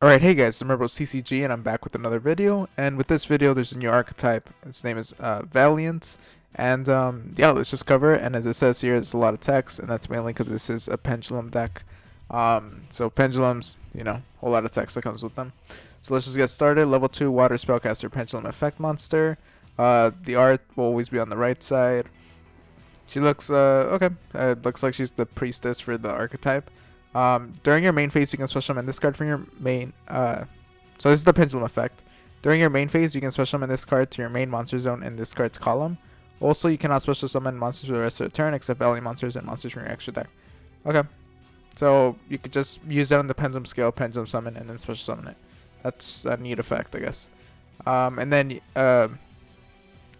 Alright, hey guys, I'm CCG and I'm back with another video, and with this video there's a new archetype. Its name is Valiance, and yeah, let's just cover it. And as it says here, there's a lot of text, and that's mainly because this is a pendulum deck. So pendulums, a whole lot of text that comes with them. So let's just get started. Level 2 Water Spellcaster Pendulum Effect Monster. The art will always be on the right side. She looks, okay, it looks like she's the priestess for the archetype. During your main phase, you can special summon this card from your main. So this is the pendulum effect. During your main phase, you can special summon this card to your main monster zone in this card's column. Also, you cannot special summon monsters for the rest of the turn except Valiant monsters and monsters from your extra deck. Okay, so you could just use that on the pendulum scale, pendulum summon, and then special summon it. That's a neat effect, I guess. And then you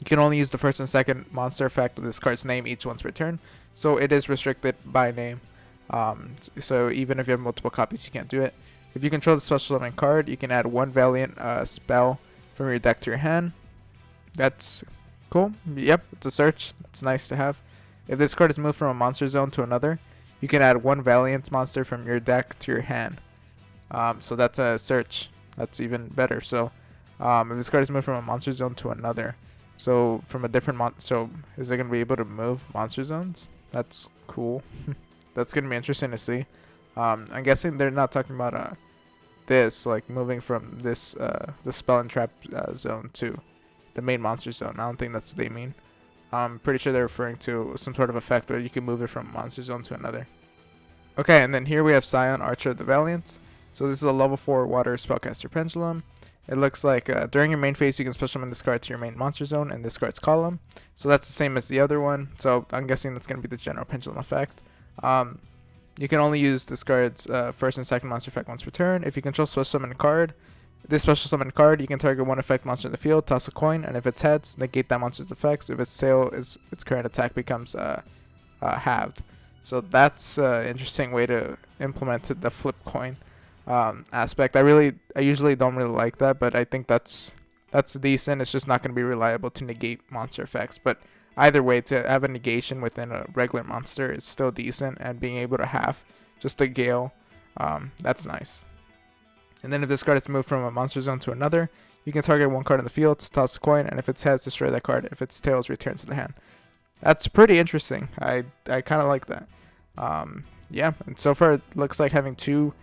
can only use the first and second monster effect of this card's name each once per turn. So it is restricted by name. So even if you have multiple copies, you can't do it. If you control the special summon card, you can add one Valiant spell from your deck to your hand. That's cool. Yep, it's a search. That's nice to have. If this card is moved from a monster zone to another, you can add one Valiant monster from your deck to your hand. So that's a search. That's even better. So if this card is moved from a monster zone to another, so from a different so is it going to be able to move monster zones? That's cool. That's gonna be interesting to see. I'm guessing they're not talking about this, like moving from this the spell and trap zone to the main monster zone. I don't think that's what they mean. I'm pretty sure they're referring to some sort of effect where you can move it from monster zone to another. Okay, and then here we have Scion, Archer of the Valiance. So this is a level 4 water spellcaster pendulum. It looks like during your main phase, you can special summon this card to your main monster zone in this card's column. So that's the same as the other one. So I'm guessing that's going to be the general pendulum effect. You can only use this card's first and second monster effect once per turn. If you control special summon card, this special summon card, you can target one effect monster in the field, toss a coin, and if it's heads, negate that monster's effects. If it's tail, its current attack becomes halved. So that's an interesting way to implement the flip coin aspect. I usually don't really like that, but I think that's decent. It's just not going to be reliable to negate monster effects, but either way, to have a negation within a regular monster is still decent, and being able to have just a gale, that's nice. And then if this card is moved from a monster zone to another, you can target one card in the field, toss a coin, and if it's heads, destroy that card. If it's tails, return to the hand. That's pretty interesting. I kind of like that. Yeah, and so far it looks like having two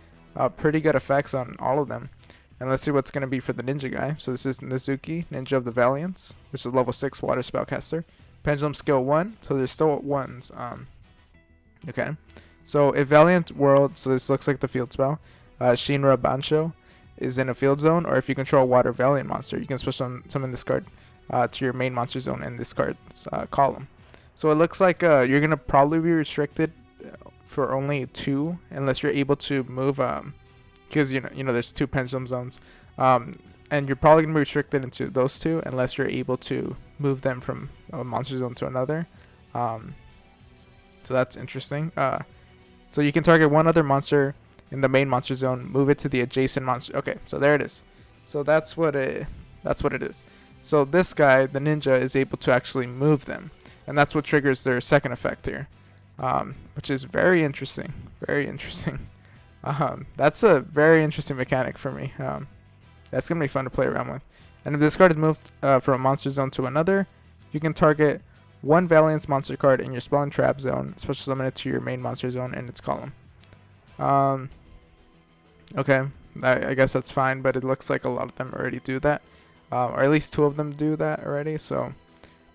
pretty good effects on all of them. And let's see what's going to be for the ninja guy. So this is Nizuki, Ninja of the Valiance, which is level 6 water spellcaster. Pendulum skill 1, so there's still 1s. Okay, so if Valiant World, so this looks like the field spell, Shinra Bansho is in a field zone, or if you control a water Valiant monster, you can special summon this card to your main monster zone in this card's column. So it looks like you're going to probably be restricted for only 2, unless you're able to move, because you know there's 2 pendulum zones. And you're probably going to be restricted into those 2 unless you're able to move them from a monster zone to another. So that's interesting. So you can target one other monster in the main monster zone, move it to the adjacent monster. Okay, so there it is. So that's what it is. So this guy, the ninja, is able to actually move them, and that's what triggers their second effect here, which is very interesting. Very interesting. That's a very interesting mechanic for me. That's going to be fun to play around with. And if this card is moved from a monster zone to another, you can target one Valiance monster card in your spell and trap zone, special summon it to your main monster zone in its column. Okay, I guess that's fine, but it looks like a lot of them already do that. Or at least 2 of them do that already, so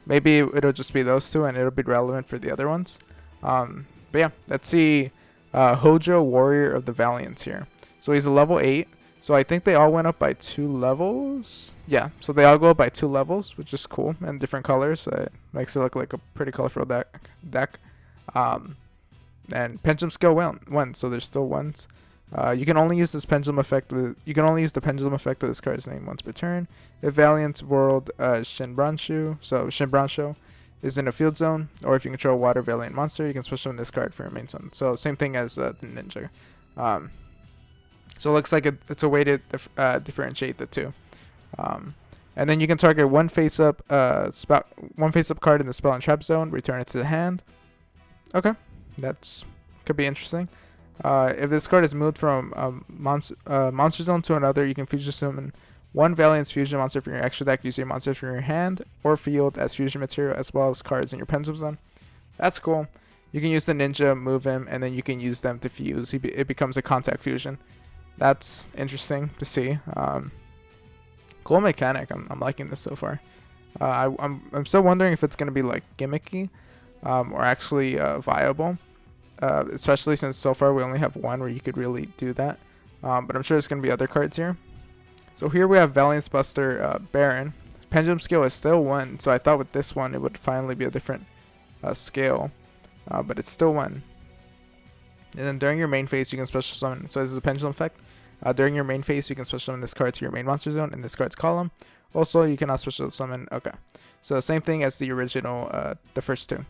maybe it'll just be those 2 and it'll be relevant for the other ones. But yeah, let's see Hojo, Warrior of the Valiance here. So he's a level 8. So I think they all went up by 2 levels. Yeah, so they all go up by 2 levels, which is cool, and different colors. It makes it look like a pretty colorful deck. And pendulum skill 1, so there's still 1s. You can only use this pendulum effect. You can only use the pendulum effect of this card's name once per turn. If Valiant World Shinbransho is in a field zone, or if you control a water Valiant monster, you can special summon this card for your main zone. So same thing as the ninja. So it looks like it's a way to differentiate the 2. And then you can target one face-up card in the spell and trap zone, return it to the hand. Okay, that's could be interesting. If this card is moved from monster zone to another, you can fusion summon one Valiance fusion monster from your extra deck using monsters from your hand or field as fusion material, as well as cards in your pendulum zone. That's cool. You can use the ninja, move him, and then you can use them to fuse. It becomes a contact fusion. That's interesting to see. Cool mechanic. I'm liking this so far. I'm still wondering if it's gonna be like gimmicky, or actually viable. Especially since so far we only have one where you could really do that. But I'm sure there's gonna be other cards here. So here we have Valence Buster Baron. Pendulum scale is still 1, so I thought with this one it would finally be a different scale, but it's still 1. And then during your main phase you can special summon, so this is a pendulum effect. During your main phase you can special summon this card to your main monster zone in this card's column. Also you cannot special summon, okay. So same thing as the original, the first two.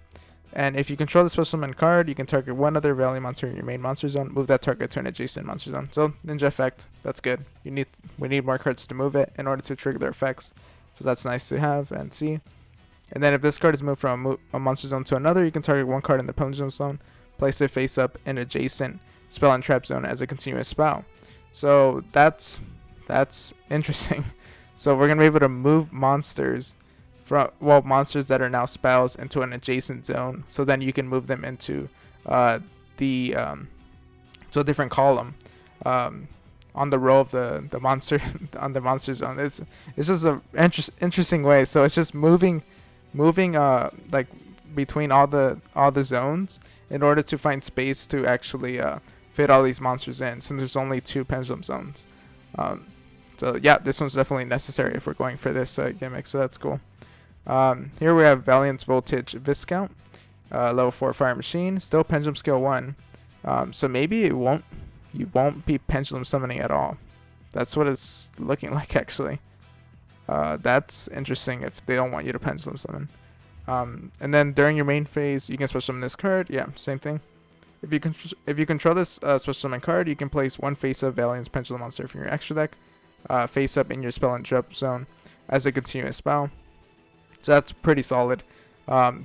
And if you control the special summon card, you can target one other Valiant monster in your main monster zone, move that target to an adjacent monster zone. So ninja effect, that's good. We need more cards to move it in order to trigger their effects. So that's nice to have and see. And then if this card is moved from a monster zone to another, you can target one card in the pendulum zone, place it face up in adjacent spell and trap zone as a continuous spell. So that's interesting. So we're gonna be able to move monsters monsters that are now spells into an adjacent zone, so then you can move them into to a different column on the row of the monster on the monster zone. It's just a interesting way. So it's just moving like between all the zones in order to find space to actually fit all these monsters in, since there's only 2 pendulum zones. So yeah, this one's definitely necessary if we're going for this gimmick, so that's cool. Here we have Valiance Voltage Viscount, level 4 fire machine, still pendulum scale 1. So maybe you won't be pendulum summoning at all. That's what it's looking like actually. That's interesting if they don't want you to pendulum summon. And then during your main phase, you can special summon this card. Yeah, same thing. If you control this special summon card, you can place one face up Valiance pendulum monster from your extra deck, face up in your spell and trap zone as a continuous spell. So that's pretty solid,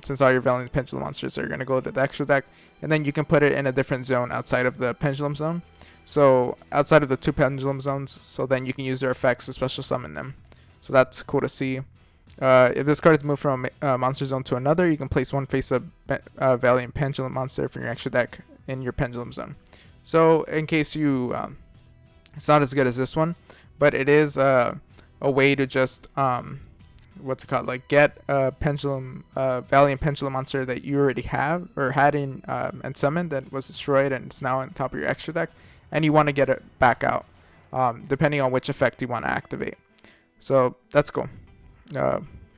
since all your Valiant pendulum monsters are going to go to the extra deck, and then you can put it in a different zone outside of the pendulum zone. So outside of the 2 pendulum zones, so then you can use their effects to special summon them. So that's cool to see. If this card is moved from a monster zone to another, you can place one face-up Valiant pendulum monster from your extra deck in your pendulum zone. So in case you, it's not as good as this one, but it is a way to just what's it called, like get a pendulum Valiant pendulum monster that you already have or had in and summoned that was destroyed and it's now on top of your extra deck, and you want to get it back out, depending on which effect you want to activate. So that's cool.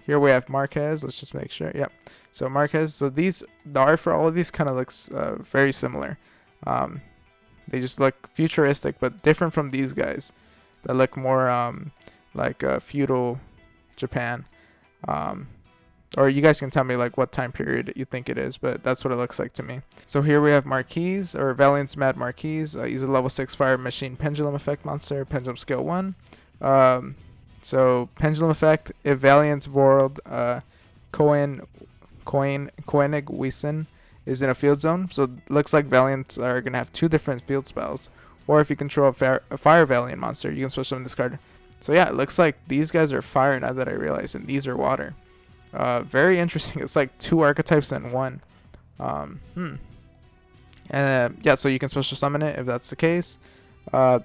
Here we have Marquez. Let's just make sure. Yep. So Marquez. So the art for all of these kind of looks very similar. They just look futuristic, but different from these guys that look more like feudal Japan. Or you guys can tell me like what time period you think it is, but that's what it looks like to me. So here we have Marquise, or Valiance Mad Marquise. He's a level 6 fire machine pendulum effect monster, pendulum scale 1. So pendulum effect, if Valiance World Koenig Wiesen is in a field zone, so it looks like Valiants are going to have 2 different field spells. Or if you control a fire Valiant monster, you can switch them in this card. So yeah, it looks like these guys are fire now that I realize, and these are water. Very interesting. It's like 2 archetypes in one. And yeah, so you can special summon it if that's the case.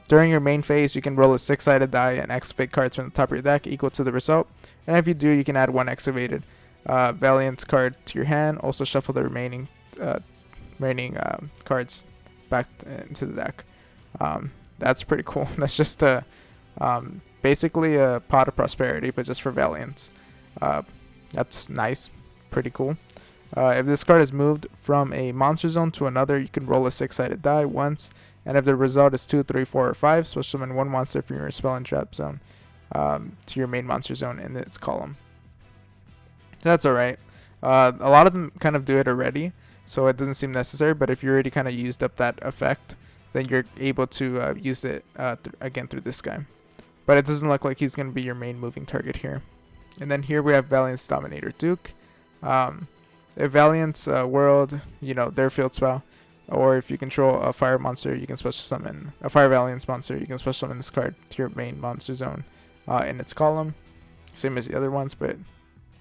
During your main phase, you can roll a 6-sided die and activate cards from the top of your deck equal to the result. And if you do, you can add 1 activated Valiance card to your hand. Also shuffle the remaining cards back into the deck. That's pretty cool. That's just basically a pot of prosperity, but just for Valiance. That's nice. Pretty cool. If this card is moved from a monster zone to another, you can roll a 6-sided die once. And if the result is 2, 3, 4, or 5, switch summon 1 monster from your spell and trap zone to your main monster zone in its column. So that's alright. A lot of them kind of do it already, so it doesn't seem necessary, but if you already kind of used up that effect, then you're able to use it again through this guy. But it doesn't look like he's going to be your main moving target here. And then here we have Valence Dominator Duke. If Valiance World, their field spell, Or if you control a fire monster, you can special summon a fire Valiance monster. You can special summon this card to your main monster zone in its column, same as the other ones. But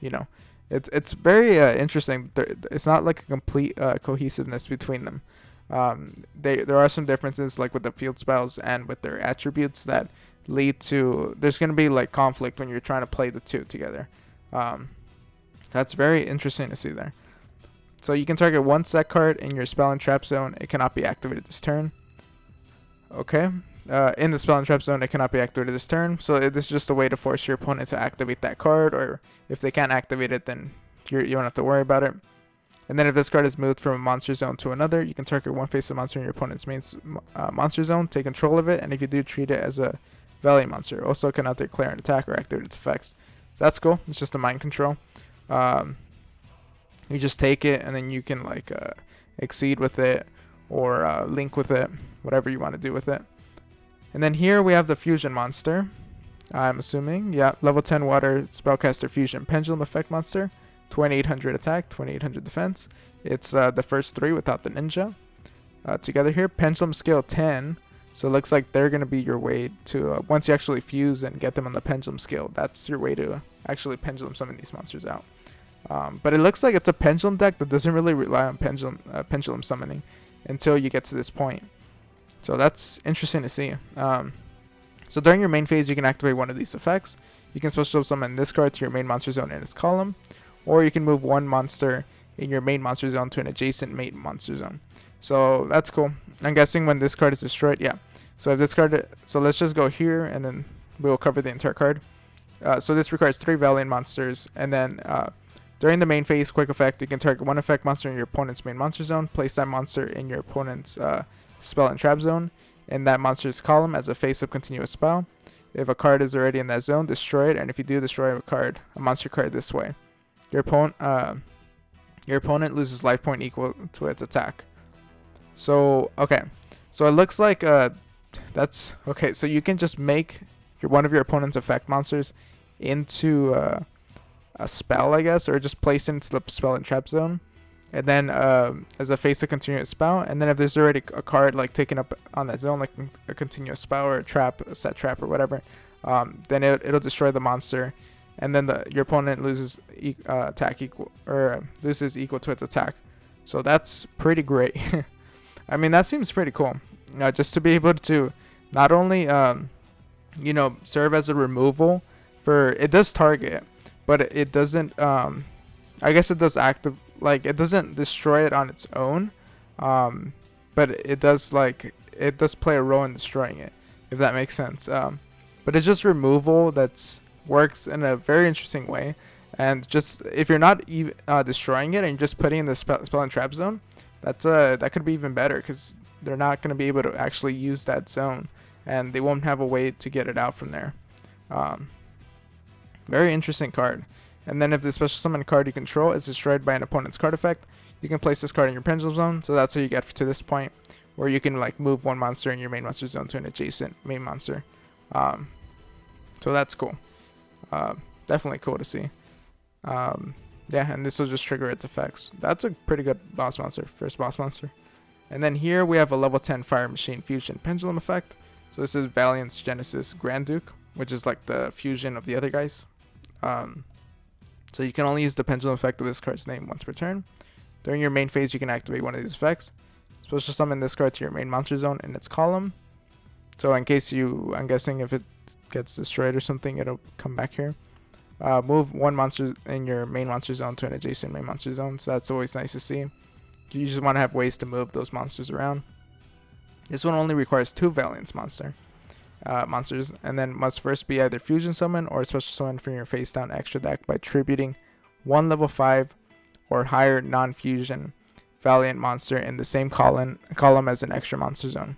you know, it's very interesting. It's not like a complete cohesiveness between them. There are some differences, like with the field spells and with their attributes, that lead to there's going to be like conflict when you're trying to play the two together. That's very interesting to see there. So you can target one set card in your spell and trap zone. It cannot be activated this turn. Okay. In the spell and trap zone, it cannot be activated this turn. So this is just a way to force your opponent to activate that card, or if they can't activate it, then you don't have to worry about it. And then if this card is moved from a monster zone to another, you can target one face of monster in your opponent's main monster zone, take control of it, and if you do, treat it as a Valiant monster. Also cannot declare an attack or activate its effects. So that's cool. It's just a mind control. You just take it, and then you can like exceed with it, or link with it, whatever you want to do with it. And then here we have the fusion monster. I'm assuming, yeah, level 10 water spellcaster fusion pendulum effect monster. 2800 attack, 2800 defense. It's the first three without the ninja. Together here, pendulum skill 10. So it looks like they're going to be your way to, once you actually fuse and get them on the pendulum skill, that's your way to actually pendulum summon these monsters out. But it looks like it's a pendulum deck that doesn't really rely on pendulum summoning until you get to this point. So that's interesting to see. So during your main phase, you can activate one of these effects. You can special summon this card to your main monster zone in its column, or you can move one monster in your main monster zone to an adjacent main monster zone. So that's cool. I'm guessing when this card is destroyed, yeah. So if this card, so let's just go here, and then we will cover the entire card. So this requires 3 Valiant monsters, and then during the main phase, quick effect, you can target one effect monster in your opponent's main monster zone, place that monster in your opponent's spell and trap zone in that monster's column as a face-up continuous spell. If a card is already in that zone, destroy it, and if you do, destroy a monster card this way. Your opponent loses life point equal to its attack. So okay, so it looks like that's okay. So you can just make one of your opponent's effect monsters into a spell, I guess, or just place it into the spell and trap zone, and then as a face of continuous spell. And then if there's already a card like taken up on that zone, like a continuous spell or a trap, a set trap or whatever, then it'll destroy the monster. And then your opponent loses attack equal, or loses equal to its attack. So that's pretty great. I mean, that seems pretty cool. Just to be able to not only serve as a removal for, it does target, but it doesn't. I guess it does active, like it doesn't destroy it on its own. But it does play a role in destroying it, if that makes sense. But it's just removal that's works in a very interesting way. And just if you're not even destroying it and you're just putting in the spell and trap zone, that could be even better, because they're not going to be able to actually use that zone, and they won't have a way to get it out from there. Very interesting card. And then if the special summon card you control is destroyed by an opponent's card effect, you can place this card in your pendulum zone. So that's how you get to this point, where you can like move one monster in your main monster zone to an adjacent main monster. So that's cool. Definitely cool to see. Yeah, and this will just trigger its effects. That's a pretty good boss monster, first boss monster. And then here we have a level 10 Fire Machine Fusion Pendulum effect. So this is Valiance Genesis Grand Duke, which is like the fusion of the other guys. So you can only use the pendulum effect of this card's name once per turn. During your main phase, you can activate one of these effects. Special summon this card to your main monster zone in its column. So in case I'm guessing if it gets destroyed or something, it'll come back here. Move one monster in your main monster zone to an adjacent main monster zone. So that's always nice to see. You just want to have ways to move those monsters around. This one only requires 2 Valiance monsters, and then must first be either fusion summon or special summon from your face down extra deck by tributing one level 5 or higher non-fusion Valiant monster in the same column as an extra monster zone.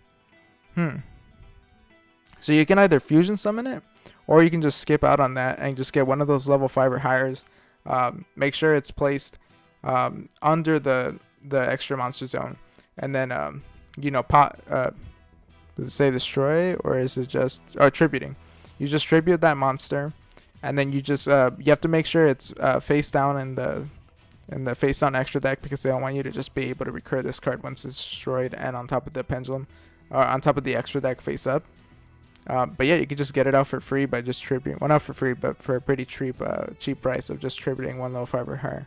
So you can either fusion summon it, or you can just skip out on that and just get one of those level 5 or higher. Make sure it's placed under the extra monster zone, and then does it say destroy, or is it just tributing? You just tribute that monster, and then you just you have to make sure it's face down in in the face down extra deck because they don't want you to just be able to recur this card once it's destroyed and on top of the pendulum, or on top of the extra deck face up. But yeah, you can just get it out for free by just tributing. Well, not for free, but for a pretty cheap price of just tributing 1 level 5 or higher.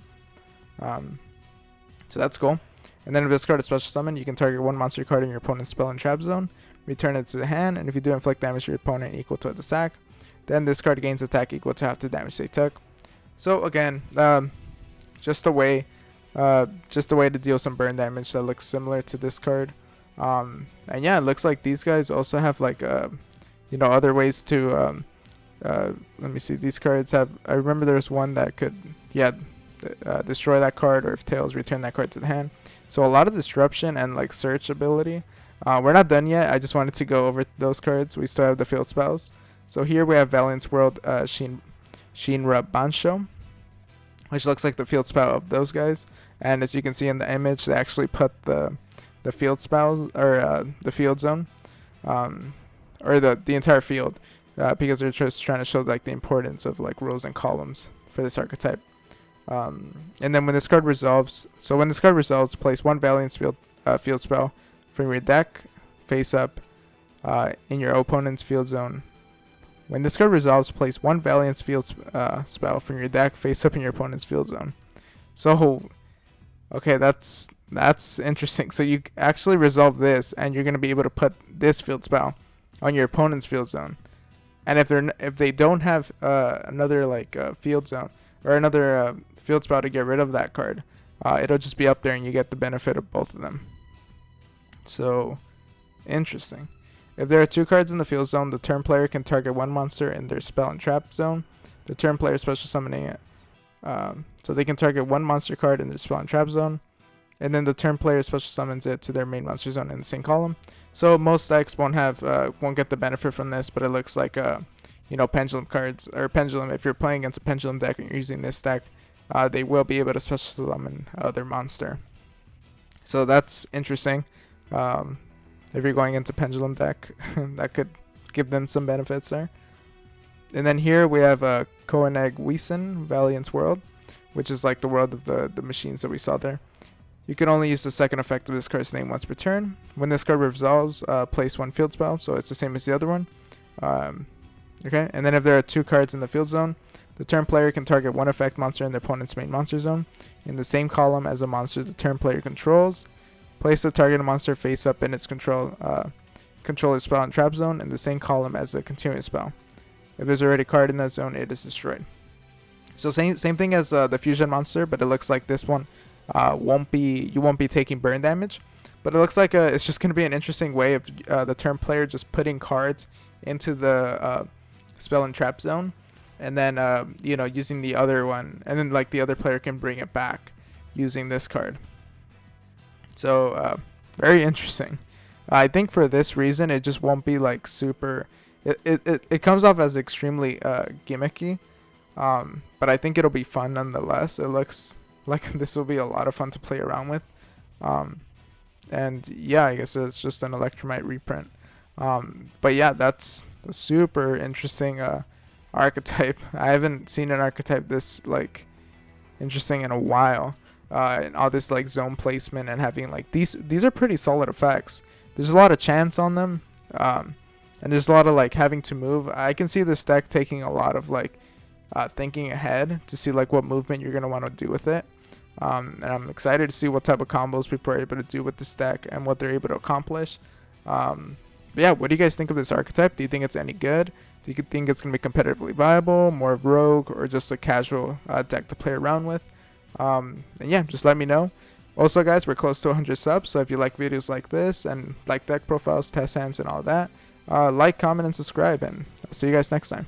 So that's cool. And then if this card is special summon, you can target 1 monster card in your opponent's spell and trap zone, return it to the hand, and if you do inflict damage to your opponent equal to its attack, then this card gains attack equal to half the damage they took. So again, just a way to deal some burn damage that looks similar to this card. And yeah, it looks like these guys also have like other ways to let me see. These cards have, I remember there's one that could destroy that card, or if tails, return that card to the hand. So a lot of disruption and like search ability. We're not done yet. I just wanted to go over those cards. We still have the field spells. So here we have Valence World Shinra Bansho, which looks like the field spell of those guys. And as you can see in the image, they actually put the field spell, or the field zone, or the entire field, because they're just trying to show like the importance of like rows and columns for this archetype. And then when this card resolves, place 1 Valiance field spell from your deck face up in your opponent's field zone. When this card resolves, place 1 Valiance field spell from your deck face up in your opponent's field zone. So, okay, that's interesting. So you actually resolve this, and you're gonna be able to put this field spell on your opponent's field zone. And if they don't have another like field zone or another field spell to get rid of that card, it'll just be up there, and you get the benefit of both of them. So interesting. If there are 2 cards in the field zone, the turn player can target 1 monster in their spell and trap zone. The turn player is special summoning it. So they can target 1 monster card in their spell and trap zone, and then the turn player special summons it to their main monster zone in the same column. So most decks won't get the benefit from this, but it looks like pendulum cards, or pendulum. If you're playing against a pendulum deck and you're using this deck, they will be able to special summon their monster. So that's interesting. If you're going into pendulum deck, that could give them some benefits there. And then here we have Koenig Wiesen, Valiance World, which is like the world of the machines that we saw there. You can only use the second effect of this card's name once per turn. When this card resolves, place 1 field spell, so it's the same as the other one. Okay, and then if there are 2 cards in the field zone, the turn player can target 1 effect monster in their opponent's main monster zone in the same column as a monster the turn player controls. Place the targeted monster face up in its controller's spell and trap zone in the same column as the continuous spell. If there's already a card in that zone, it is destroyed. So same thing as the fusion monster, but it looks like this one you won't be taking burn damage. But it looks like it's just going to be an interesting way of the turn player just putting cards into the spell and trap zone, and then using the other one, and then like the other player can bring it back using this card. So very interesting. I think for this reason, it just won't be like super. It comes off as extremely gimmicky, but I think it'll be fun nonetheless. It looks like this will be a lot of fun to play around with. And yeah, I guess it's just an Electromite reprint. But yeah, that's a super interesting archetype. I haven't seen an archetype this like interesting in a while. And all this like zone placement and having like these are pretty solid effects. There's a lot of chance on them, and there's a lot of like having to move. I can see this deck taking a lot of like thinking ahead to see like what movement you're gonna want to do with it. And I'm excited to see what type of combos people are able to do with this deck and what they're able to accomplish. But yeah, what do you guys think of this archetype? Do you think it's any good? Do you think it's gonna be competitively viable, more rogue, or just a casual deck to play around with? And yeah, just let me know. Also guys, we're close to 100 subs, so if you like videos like this and like deck profiles, test hands, and all that, like, comment, and subscribe, and I'll see you guys next time.